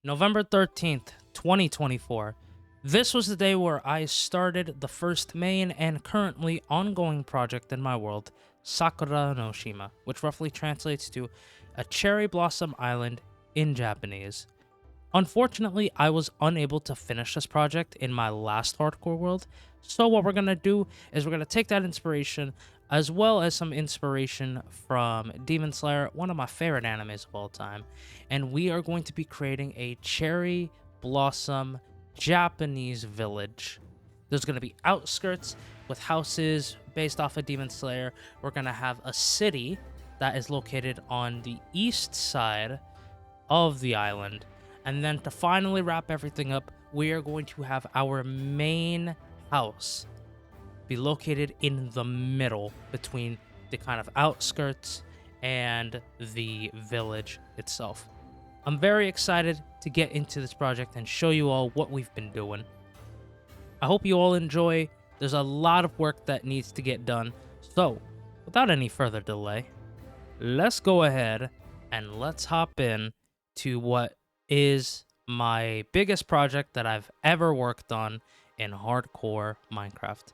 November 13th, 2024. This was the day where I started the first main and currently ongoing project in my world, Sakura no Shima, which roughly translates to a cherry blossom island in Japanese. Unfortunately, I was unable to finish this project in my last hardcore world, so what we're going to do is we're going to take that inspiration as well as some inspiration from Demon Slayer, one of my favorite animes of all time, and we are going to be creating a cherry blossom Japanese village. There's going to be outskirts with houses based off of Demon Slayer. We're going to have a city that is located on the east side of the island. And then to finally wrap everything up, we are going to have our main house be located in the middle between the kind of outskirts and the village itself. I'm very excited to get into this project and show you all what we've been doing. I hope you all enjoy. There's a lot of work that needs to get done. So, without any further delay, let's go ahead and let's hop in to what is my biggest project that I've ever worked on in hardcore Minecraft.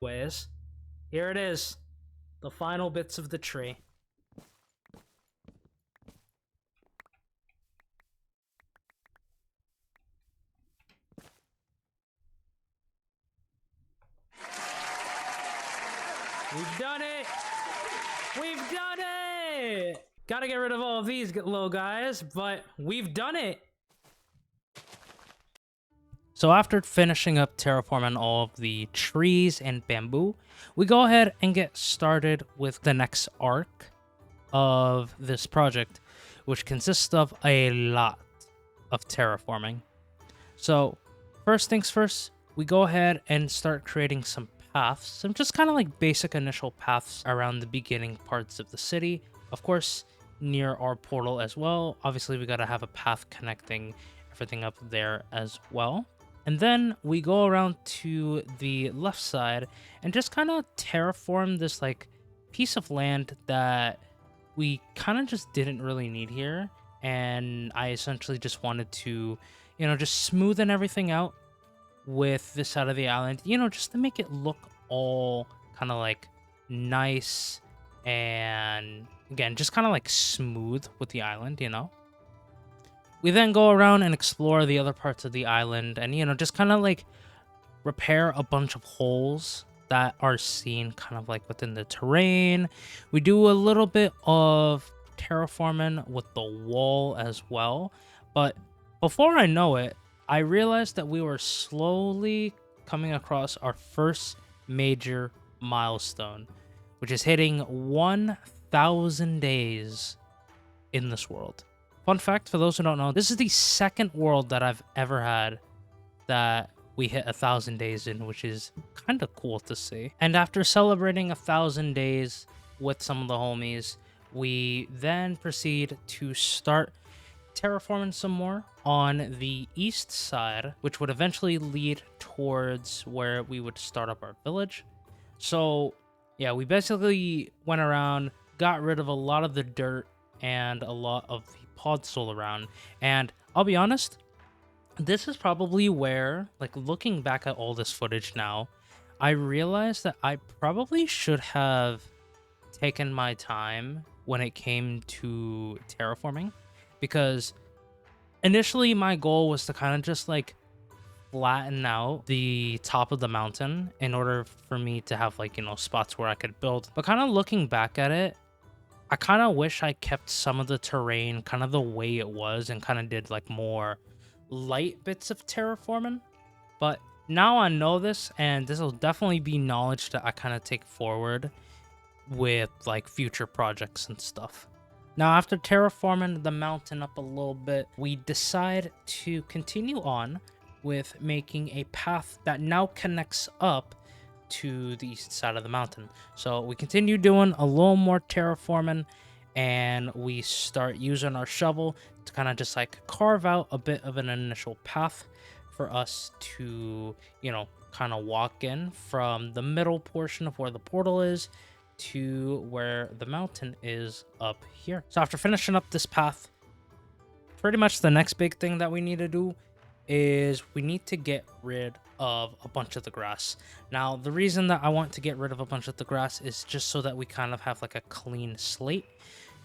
Anyways, here it is, the final bits of the tree. We've done it! We've done it! Gotta get rid of all of these little guys, but we've done it! So after finishing up terraforming all of the trees and bamboo, we go ahead and get started with the next arc of this project, which consists of a lot of terraforming. So first things first, we go ahead and start creating some paths, some just kind of like basic initial paths around the beginning parts of the city. Of course, near our portal as well. Obviously, we got to have a path connecting everything up there as well. And then we go around to the left side and just kind of terraform this like piece of land that we kind of just didn't really need here. And I essentially just wanted to, just smoothen everything out with this side of the island, just to make it look all kind of like nice and again, just kind of like smooth with the island. We then go around and explore the other parts of the island and, just kind of like repair a bunch of holes that are seen kind of like within the terrain. We do a little bit of terraforming with the wall as well. But before I know it, I realized that we were slowly coming across our first major milestone, which is hitting 1,000 days in this world. Fun fact for those who don't know, this is the second world that I've ever had that we hit 1,000 days in, which is kind of cool to see. And after celebrating 1,000 days with some of the homies, we then proceed to start terraforming some more on the east side, which would eventually lead towards where we would start up our village. So yeah, we basically went around, got rid of a lot of the dirt and a lot of the podzol around. And I'll be honest, this is probably where, like, looking back at all this footage now, I realized that I probably should have taken my time when it came to terraforming, because initially my goal was to kind of just like flatten out the top of the mountain in order for me to have like, spots where I could build. But kind of looking back at it, I kind of wish I kept some of the terrain kind of the way it was and kind of did like more light bits of terraforming. But now I know this, and this will definitely be knowledge that I kind of take forward with like future projects and stuff. Now, after terraforming the mountain up a little bit, we decide to continue on with making a path that now connects up to the east side of the mountain. So we continue doing a little more terraforming, and we start using our shovel to kind of just like carve out a bit of an initial path for us to, kind of walk in from the middle portion of where the portal is to where the mountain is up here. So after finishing up this path, pretty much the next big thing that we need to do is we need to get rid of a bunch of the grass. Now, the reason that I want to get rid of a bunch of the grass is just so that we kind of have like a clean slate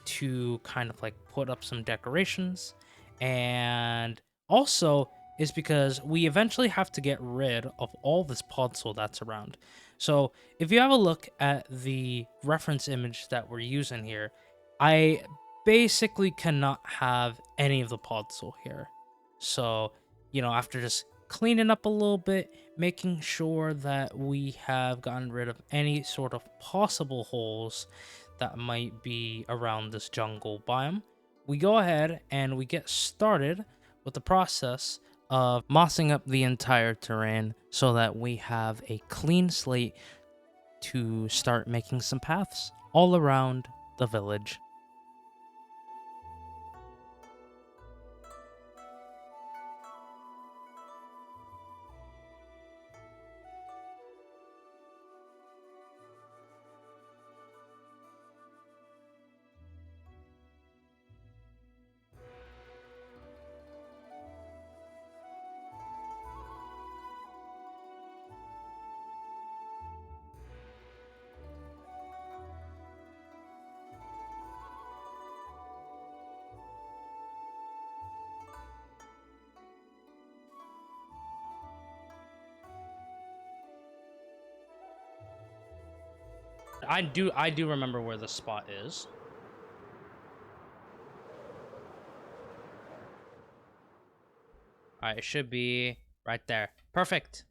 to kind of like put up some decorations, and also is because we eventually have to get rid of all this podzol that's around. So if you have a look at the reference image that we're using here, I basically cannot have any of the podzol here. So, after just cleaning up a little bit, making sure that we have gotten rid of any sort of possible holes that might be around this jungle biome, we go ahead and we get started with the process of mossing up the entire terrain so that we have a clean slate to start making some paths all around the village. I do remember where the spot is. All right, it should be right there. Perfect.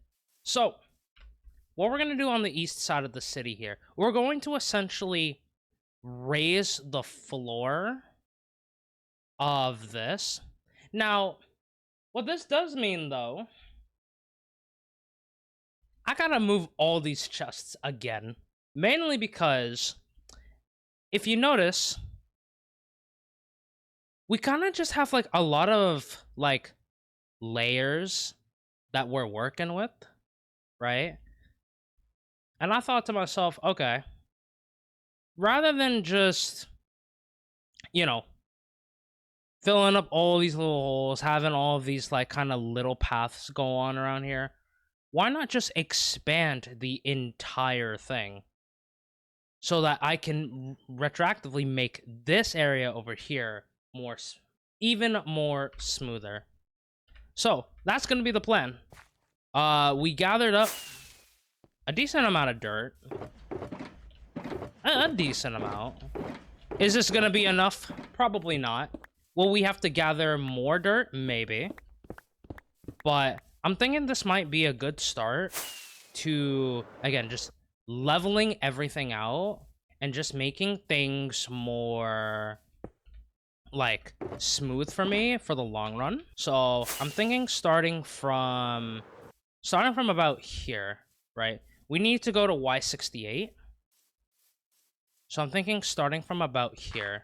So, what we're going to do on the east side of the city here, we're going to essentially raise the floor of this. Now, what this does mean, though, I gotta move all these chests again. Mainly because, if you notice, we kind of just have, like, a lot of, like, layers that we're working with, right? And I thought to myself, okay, rather than just, you know, filling up all these little holes, having all of these, like, kind of little paths go on around here, why not just expand the entire thing so that I can retroactively make this area over here more, even more smoother. So that's gonna be the plan. We gathered up a decent amount of dirt, a decent amount. Is this gonna be enough? Probably not. Will we have to gather more dirt? Maybe. But I'm thinking this might be a good start to, again, just leveling everything out and just making things more, like, smooth for me for the long run. So I'm thinking starting from about here, right? We need to go to Y68. So I'm thinking starting from about here.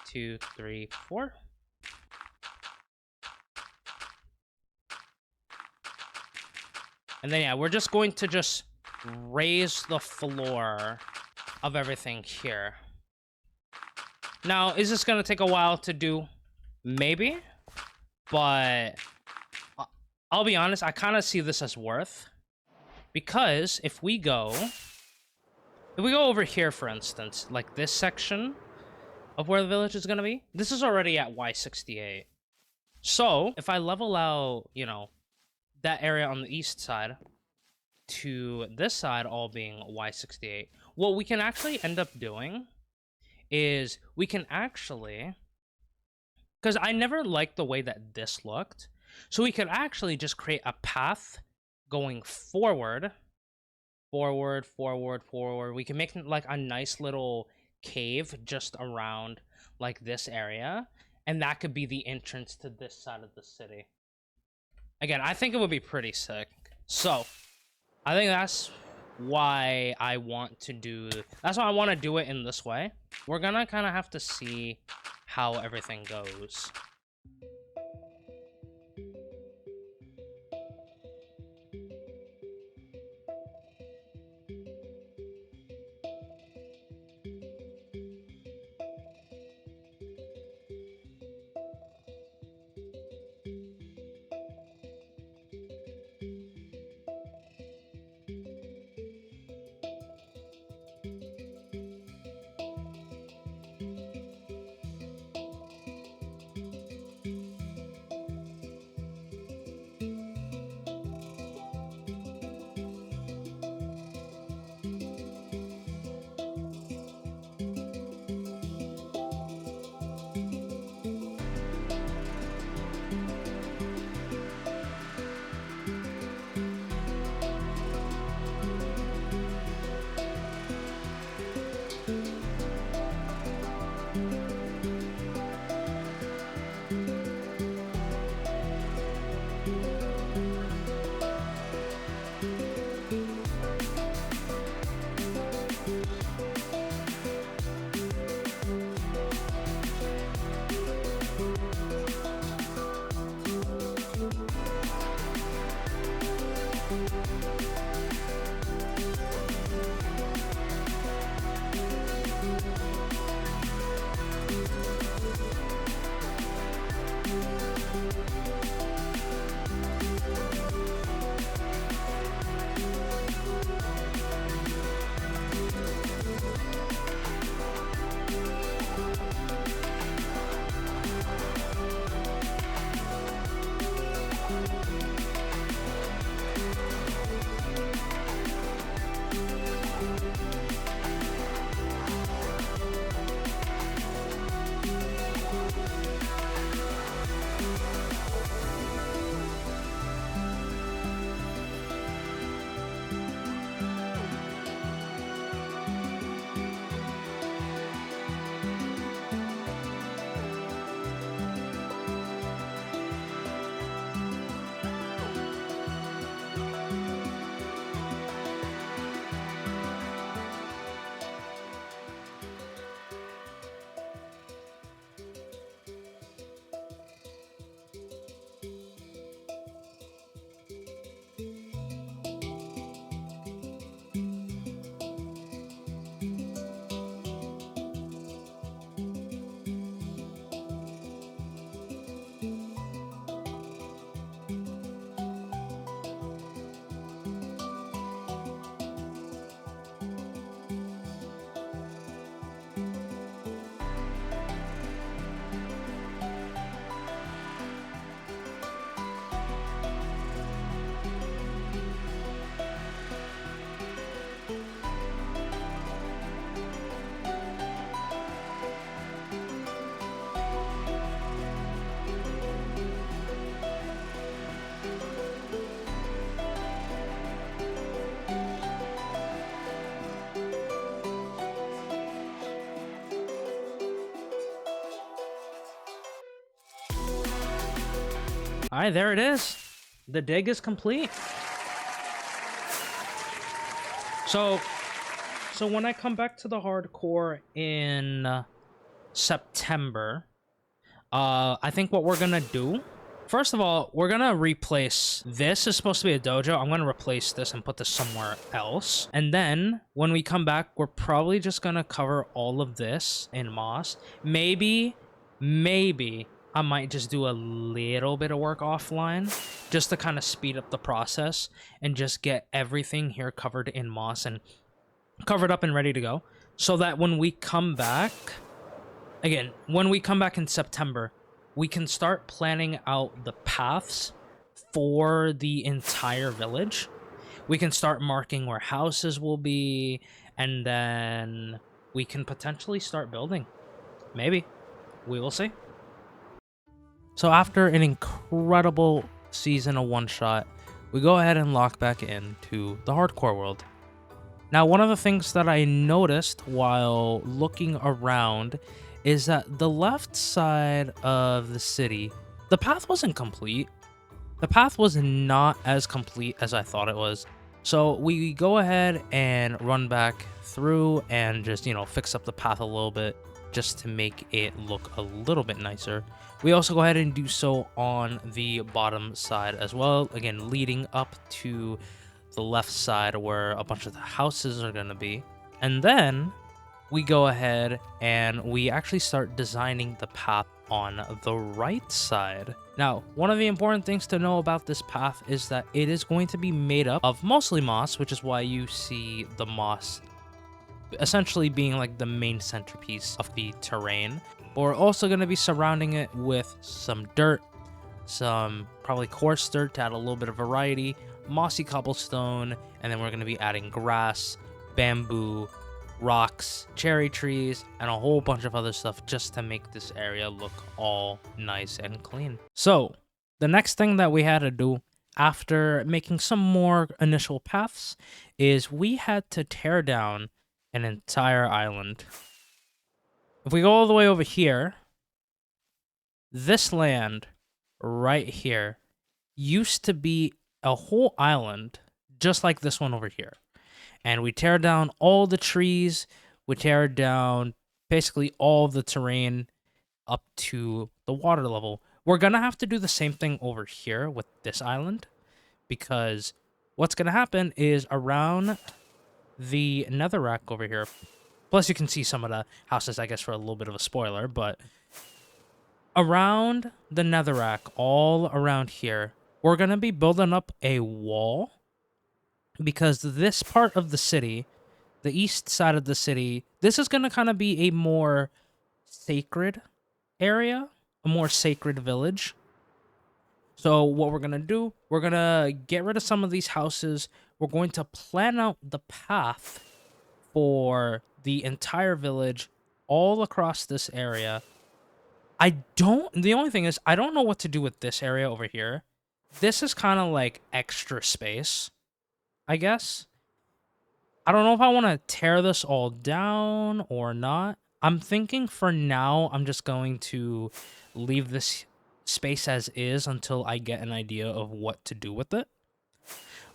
2, 3, 4. And then, yeah, we're just going to just raise the floor of everything here. Now, is this going to take a while to do? Maybe. But I'll be honest, I kind of see this as worth. Because if we go over here, for instance, like this section of where the village is going to be, this is already at Y68. So if I level out, you know, that area on the east side to this side all being Y68, what we can actually end up doing is we can actually, because I never liked the way that this looked, so we could actually just create a path going forward. We can make, like, a nice little cave just around, like, this area, and that could be the entrance to this side of the city. Again, I think it would be pretty sick. So I think that's why I want to do it in this way. We're gonna kind of have to see how everything goes. All right, there it is. The dig is complete. So when I come back to the hardcore in September, I think what we're gonna do, first of all, we're gonna replace this. Is supposed to be a dojo. I'm gonna replace this and put this somewhere else. And then when we come back, we're probably just gonna cover all of this in moss. Maybe I might just do a little bit of work offline just to kind of speed up the process and just get everything here covered in moss and covered up and ready to go, so that when we come back, again, when we come back in September, we can start planning out the paths for the entire village. We can start marking where houses will be, and then we can potentially start building. Maybe. We will see. So after an incredible season of one-shot, we go ahead and lock back into the hardcore world. Now, one of the things that I noticed while looking around is that the left side of the city, the path wasn't complete. The path was not as complete as I thought it was. So we go ahead and run back through and just, fix up the path a little bit just to make it look a little bit nicer. We also go ahead and do so on the bottom side as well, again, leading up to the left side where a bunch of the houses are going to be. And then we go ahead and we actually start designing the path on the right side. Now, one of the important things to know about this path is that it is going to be made up of mostly moss, which is why you see the moss essentially being like the main centerpiece of the terrain. But we're also going to be surrounding it with some dirt, some probably coarse dirt to add a little bit of variety, mossy cobblestone, and then we're going to be adding grass, bamboo, rocks, cherry trees, and a whole bunch of other stuff just to make this area look all nice and clean. So the next thing that we had to do after making some more initial paths is we had to tear down an entire island. If we go all the way over here, this land right here used to be a whole island just like this one over here. And we tear down all the trees, we tear down basically all the terrain up to the water level. We're gonna have to do the same thing over here with this island, because what's gonna happen is around the netherrack over here, plus you can see some of the houses, I guess, for a little bit of a spoiler, but around the netherrack, all around here, we're going to be building up a wall, because this part of the city, the east side of the city, this is going to kind of be a more sacred area, a more sacred village. So what we're going to do, we're going to get rid of some of these houses. We're going to plan out the path for the entire village all across this area. The only thing is, I don't know what to do with this area over here. This is kind of like extra space, I guess. I don't know if I want to tear this all down or not. I'm thinking for now, I'm just going to leave this space as is until I get an idea of what to do with it.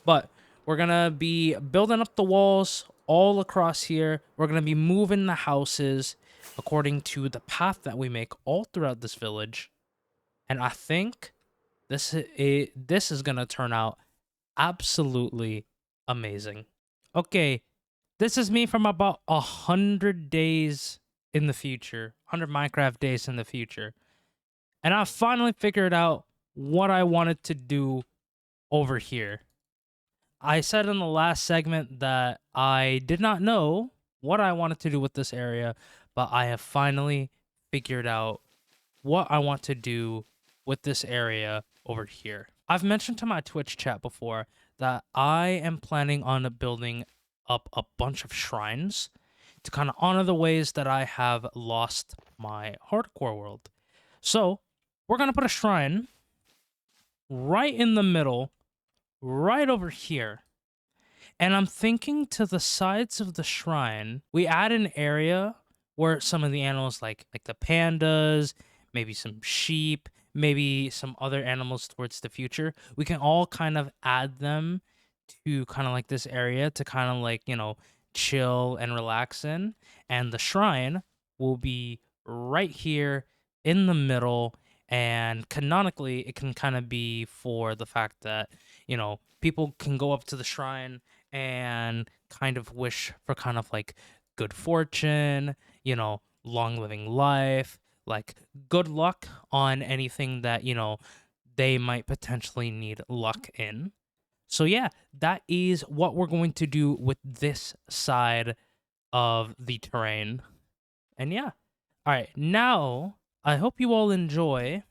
But we're going to be building up the walls all across here. We're going to be moving the houses according to the path that we make all throughout this village. And I think this is going to turn out absolutely amazing. Okay, this is me from about 100 days in the future, 100 Minecraft days in the future. And I finally figured out what I wanted to do over here. I said in the last segment that I did not know what I wanted to do with this area, but I have finally figured out what I want to do with this area over here. I've mentioned to my Twitch chat before that I am planning on building up a bunch of shrines to kind of honor the ways that I have lost my hardcore world. So we're going to put a shrine right in the middle, right over here. And I'm thinking to the sides of the shrine, we add an area where some of the animals like the pandas, maybe some sheep, maybe some other animals towards the future, we can all kind of add them to kind of like this area to kind of like, chill and relax in. And the shrine will be right here in the middle. And canonically, it can kind of be for the fact that, people can go up to the shrine and kind of wish for kind of like good fortune, long living life, like good luck on anything that, they might potentially need luck in. So yeah, that is what we're going to do with this side of the terrain. And yeah. All right, now I hope you all enjoy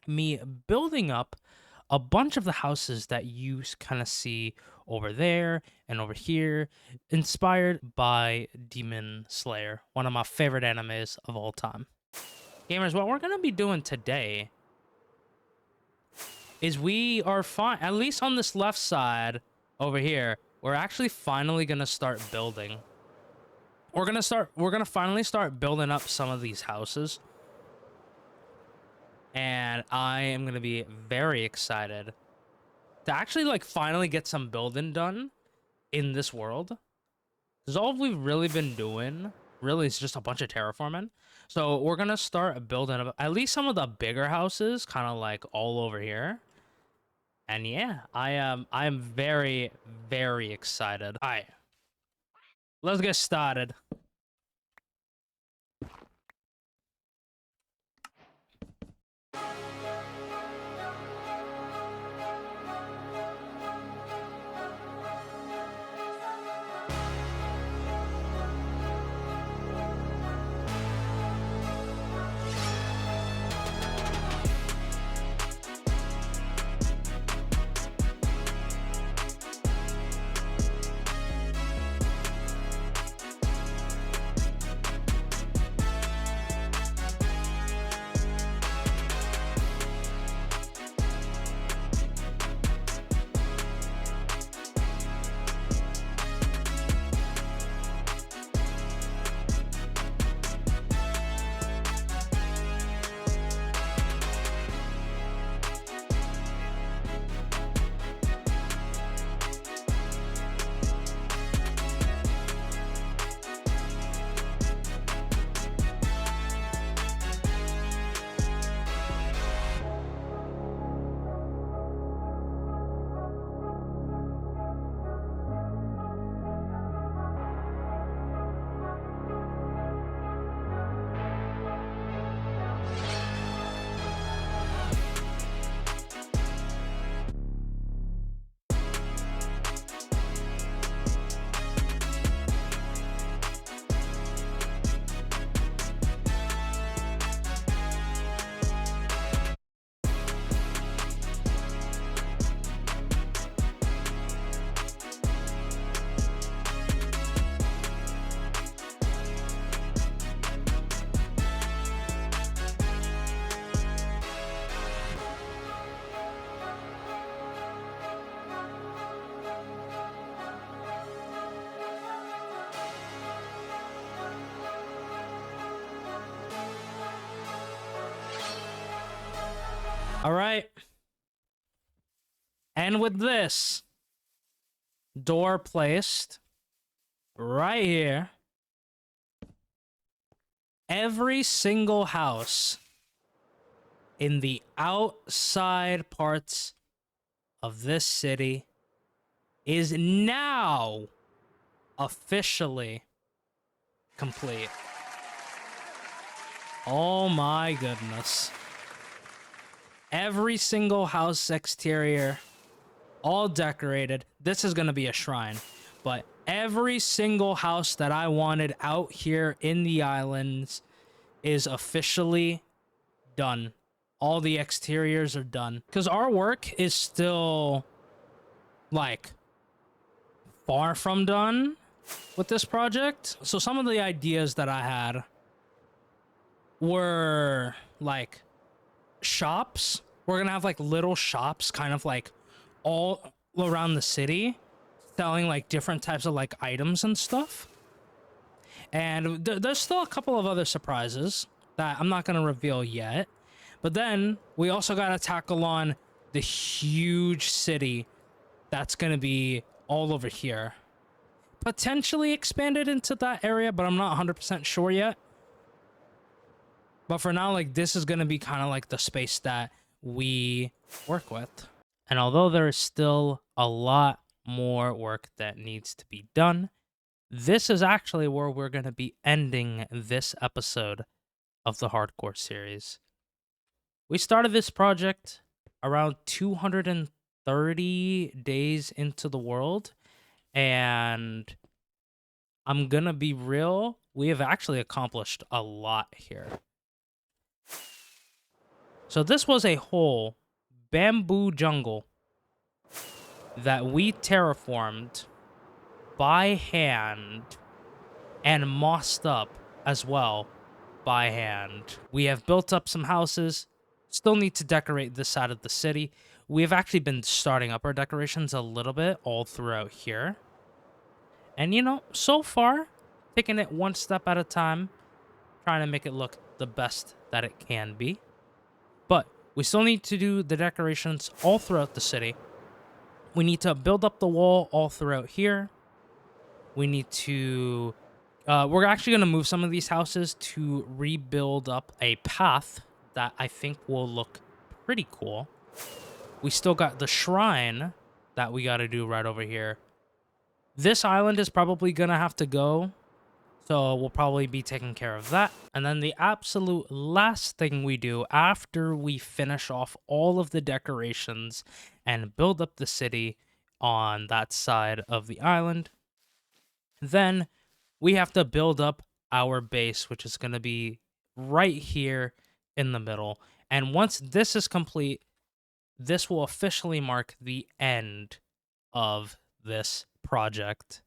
me building up a bunch of the houses that you kind of see over there and over here, inspired by Demon Slayer, one of my favorite animes of all time. Gamers, what we're going to be doing today is we are fine, at least on this left side over here, we're actually finally going to start building. We're going to finally start building up some of these houses. And I am going to be very excited to actually like finally get some building done in this world. Because all we've really been doing really is just a bunch of terraforming. So we're going to start building up at least some of the bigger houses, kind of like all over here. And yeah, I'm very, very excited. All right, let's get started. All right. And with this door placed right here, every single house in the outside parts of this city is now officially complete. Oh my goodness. Every single house exterior, all decorated. This is going to be a shrine. But every single house that I wanted out here in the islands is officially done. All the exteriors are done. Because our work is still, like, far from done with this project. So some of the ideas that I had were, like, shops. We're gonna have like little shops kind of like all around the city selling like different types of like items and stuff. And there's still a couple of other surprises that I'm not gonna reveal yet, But then we also got to tackle on the huge city that's going to be all over here. Potentially expanded into that area, but I'm not 100% sure yet. But for now, like, this is going to be kind of like the space that we work with. And although there is still a lot more work that needs to be done, this is actually where we're going to be ending this episode of the Hardcore series. We started this project around 230 days into the world, and I'm gonna be real, we have actually accomplished a lot here. So this was a whole bamboo jungle that we terraformed by hand and mossed up as well by hand. We have built up some houses, still need to decorate this side of the city. We have actually been starting up our decorations a little bit all throughout here. And you know, so far, taking it one step at a time, trying to make it look the best that it can be. But we still need to do the decorations all throughout the city. We need to build up the wall all throughout here. We need to... we're actually going to move some of these houses to rebuild up a path that I think will look pretty cool. We still got the shrine that we got to do right over here. This island is probably going to have to go, so we'll probably be taking care of that. And then the absolute last thing we do after we finish off all of the decorations and build up the city on that side of the island, then we have to build up our base, which is going to be right here in the middle. And once this is complete, this will officially mark the end of this project.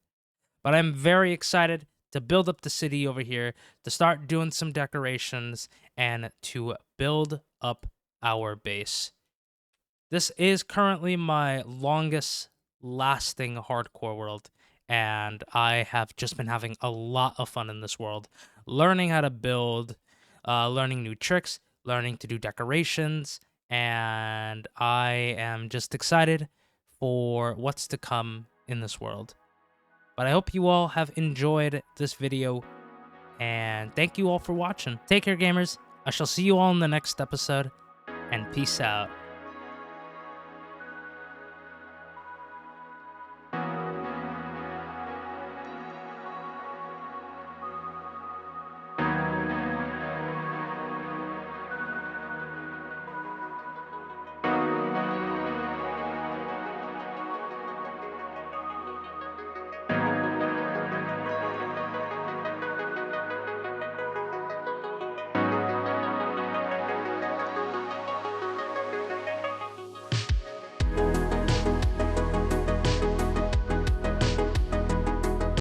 But I'm very excited to build up the city over here, to start doing some decorations, and to build up our base. This is currently my longest lasting hardcore world, and I have just been having a lot of fun in this world, learning how to build, learning new tricks, learning to do decorations, and I am just excited for what's to come in this world. But I hope you all have enjoyed this video, and thank you all for watching. Take care, gamers. I shall see you all in the next episode, and peace out.